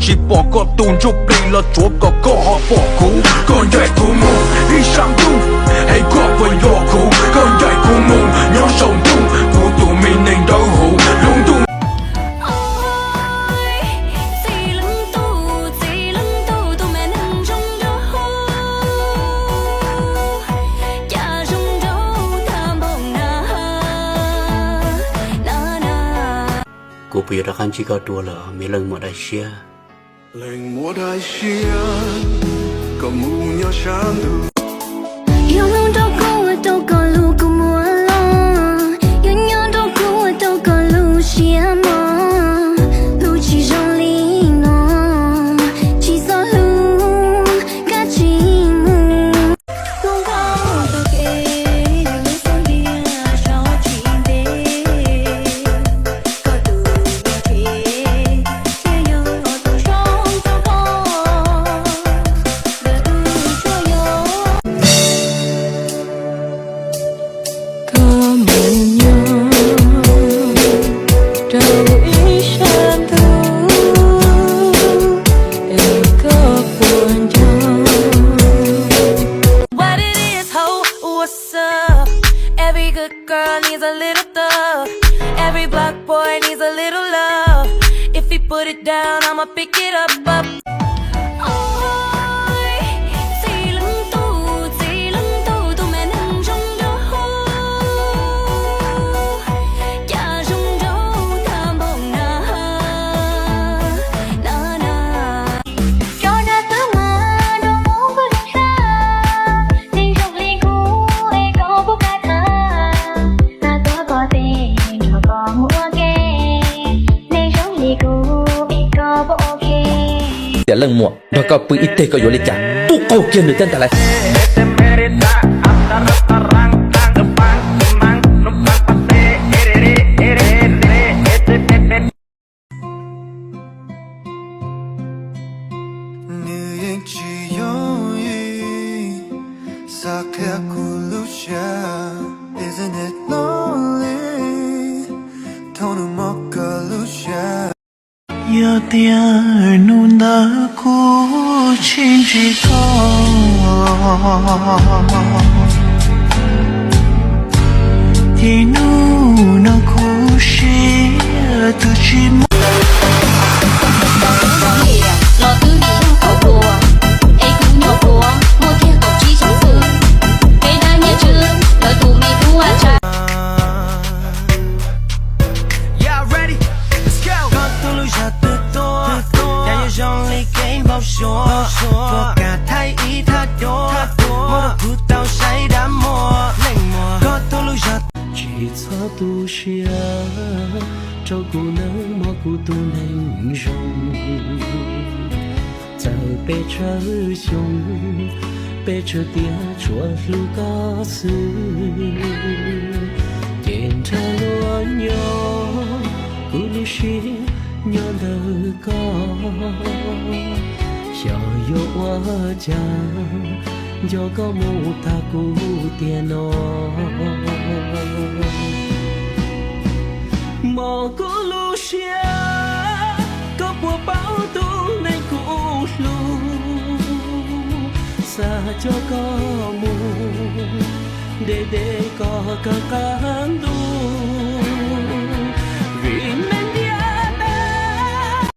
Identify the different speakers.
Speaker 1: chỉ bỏ có tuôn chụp đi là chúa có họ bỏ cũ con dạy của mù đi sang tung hay có với nhỏ cũ con dạy của mù nhỏ sầu tung của tụi mình nên đau hủ lung tung.
Speaker 2: Cô bây giờ khăn chỉ có đùa là mấy lần mà đại xia
Speaker 3: lần mùa đại xia có mù nhỏ sáng đủ
Speaker 4: yêu luôn đâu có lu có mùa lo yêu nhau đâu có lu xia mà lu chỉ trong lý nó chỉ do lu cả chỉ không có đâu kể những sông biển sao chỉ để có đủ thế chỉ yêu tôi trong cho con để tôi cho yêu có mình nhau trong ý sáng thu em có buồn nhau. What it is, ho, what's up? Every good girl needs a little thug. Every black boy needs a little love. If he put it down, I'ma pick it up. Ôi, gì lưng tu, tụi mẹ nâng trong đó. Chả trong đó tham bồng na. Cho ra tớ mà đâu muốn có được xa. Tình trong ly cũ ấy có bốc ca thơ. Mà tớ có tiền cho có mua kê. Tình trong ly cũ ấy có bốc ok.
Speaker 5: Để lần mùa nó có bự ít tê có vô lịch trả tu cầu kiên được tên ta lại
Speaker 3: Isn't it lonely? Don't mock a lucia.
Speaker 6: Yêu tiếng nôn đã cố trên chỉ có thì nu nó cố sẽ từ chim
Speaker 4: Lo thứ gì khẩu đùa ấy cũng nhỏ của mua theo cậu chỉ trong sự cây đã nhớ chưa đợi tụi mình đua cha.
Speaker 6: Yeah, ready, let's go. Có tôi lưu ra từ tôi nhà như dòng ly kênh bao số có cả thay ý thật đô mua được cụ tao say đã mua có tôi lưu ra chỉ cho tu xia cho cụ nâng mà cụ tu nâng rong giờ bê trở xuống bê trở tia chúa lưu có sự tiền trở luôn nhau cụ lưu xia nhớ đời có cho yêu quá chàng cho có một ta cụ tiền nó mò cụ Lucia có bùa báo tu nên cụ lu xa cho có mù để có cả cán tu